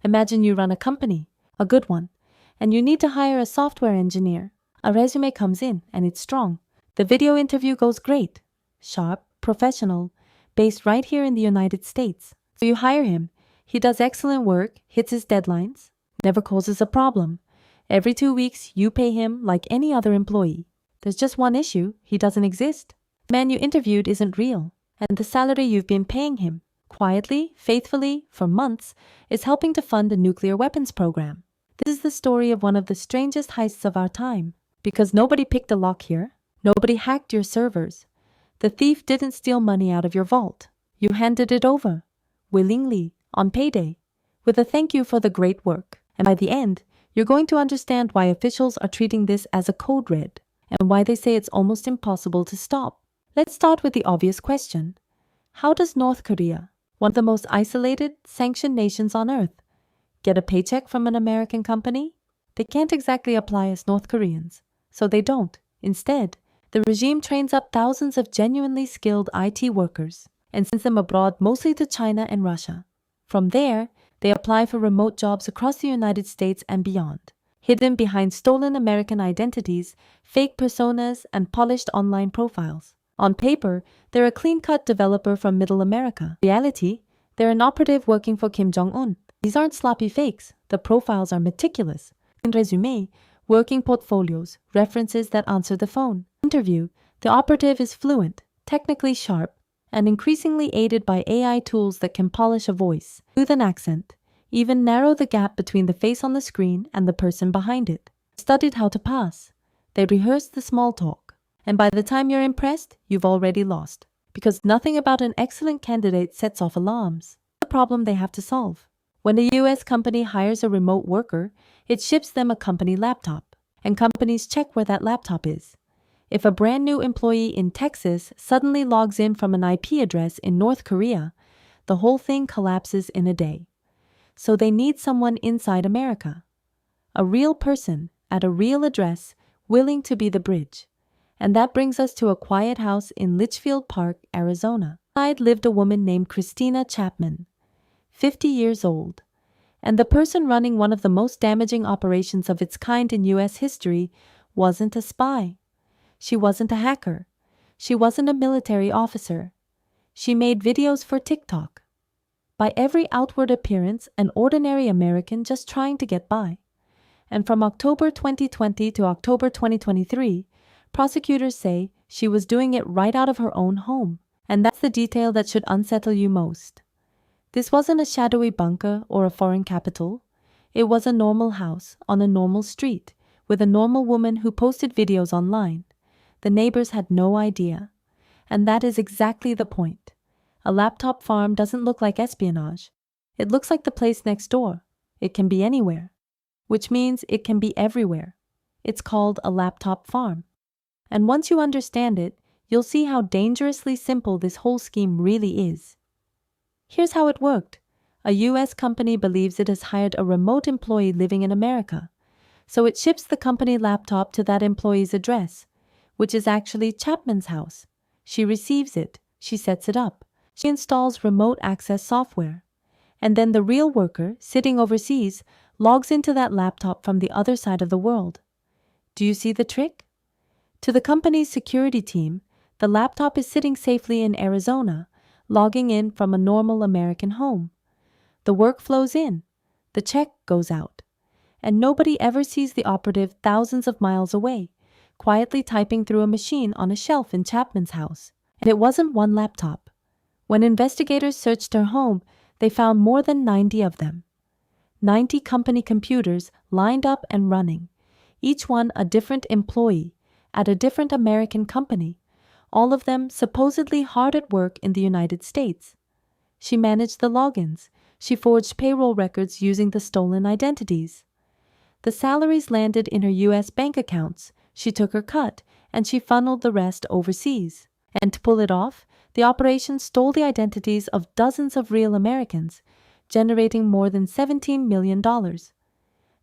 Imagine you run a company, a good one, and you need to hire a software engineer. A resume comes in and it's strong. The video interview goes great. Sharp, professional, based right here in the United States. So you hire him. He does excellent work, hits his deadlines, never causes a problem. Every 2 weeks, you pay him like any other employee. There's just one issue. He doesn't exist. The man you interviewed isn't real. And the salary you've been paying him, quietly, faithfully, for months, is helping to fund a nuclear weapons program. This is the story of one of the strangest heists of our time. Because nobody picked a lock here. Nobody hacked your servers. The thief didn't steal money out of your vault. You handed it over, willingly, on payday, with a thank you for the great work. And by the end, you're going to understand why officials are treating this as a code red, and why they say it's almost impossible to stop. Let's start with the obvious question. How does North Korea, one of the most isolated, sanctioned nations on earth, get a paycheck from an American company? They can't exactly apply as North Koreans, so they don't. Instead, the regime trains up thousands of genuinely skilled IT workers and sends them abroad, mostly to China and Russia. From there, they apply for remote jobs across the United States and beyond, hidden behind stolen American identities, fake personas, and polished online profiles. On paper, they're a clean-cut developer from Middle America. In reality, they're an operative working for Kim Jong-un. These aren't sloppy fakes. The profiles are meticulous. In resume, working portfolios, references that answer the phone. Interview, the operative is fluent, technically sharp, and increasingly aided by AI tools that can polish a voice, smooth an accent, even narrow the gap between the face on the screen and the person behind it. Studied how to pass. They rehearsed the small talk. And by the time you're impressed, you've already lost. Because nothing about an excellent candidate sets off alarms. The problem they have to solve. When a US company hires a remote worker, it ships them a company laptop. And companies check where that laptop is. If a brand new employee in Texas suddenly logs in from an IP address in North Korea, the whole thing collapses in a day. So they need someone inside America. A real person at a real address willing to be the bridge. And that brings us to a quiet house in Litchfield Park, Arizona. Inside lived a woman named Christina Chapman, 50 years old. And the person running one of the most damaging operations of its kind in US history wasn't a spy. She wasn't a hacker. She wasn't a military officer. She made videos for TikTok. By every outward appearance, an ordinary American just trying to get by. And from October 2020 to October 2023, prosecutors say she was doing it right out of her own home. And that's the detail that should unsettle you most. This wasn't a shadowy bunker or a foreign capital. It was a normal house on a normal street with a normal woman who posted videos online. The neighbors had no idea. And that is exactly the point. A laptop farm doesn't look like espionage. It looks like the place next door. It can be anywhere, which means it can be everywhere. It's called a laptop farm. And once you understand it, you'll see how dangerously simple this whole scheme really is. Here's how it worked. A US company believes it has hired a remote employee living in America. So it ships the company laptop to that employee's address, which is actually Chapman's house. She receives it. She sets it up. She installs remote access software. And then the real worker, sitting overseas, logs into that laptop from the other side of the world. Do you see the trick? To the company's security team, the laptop is sitting safely in Arizona, logging in from a normal American home. The work flows in. The check goes out. And nobody ever sees the operative thousands of miles away, quietly typing through a machine on a shelf in Chapman's house. And it wasn't one laptop. When investigators searched her home, they found more than 90 of them. 90 company computers lined up and running, each one a different employee at a different American company, all of them supposedly hard at work in the United States. She managed the logins. She forged payroll records using the stolen identities. The salaries landed in her US bank accounts. She took her cut, and she funneled the rest overseas. And to pull it off, the operation stole the identities of dozens of real Americans, generating more than $17 million.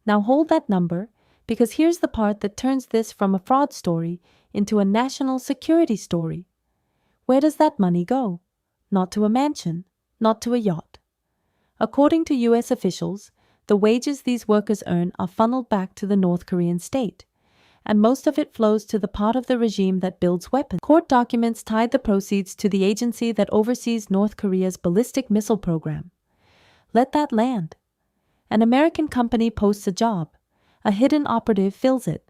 Now hold that number, because here's the part that turns this from a fraud story into a national security story. Where does that money go? Not to a mansion, not to a yacht. According to US officials, The wages these workers earn are funneled back to the North Korean state, and most of it flows to the part of the regime that builds weapons. Court documents tied the proceeds to the agency that oversees North Korea's ballistic missile program. Let that land. An American company posts a job. A hidden operative fills it.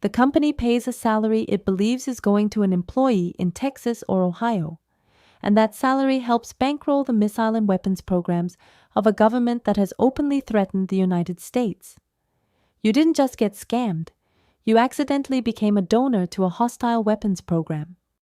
The company pays a salary it believes is going to an employee in Texas or Ohio, and that salary helps bankroll the missile and weapons programs of a government that has openly threatened the United States. You didn't just get scammed. You accidentally became a donor to a hostile weapons program.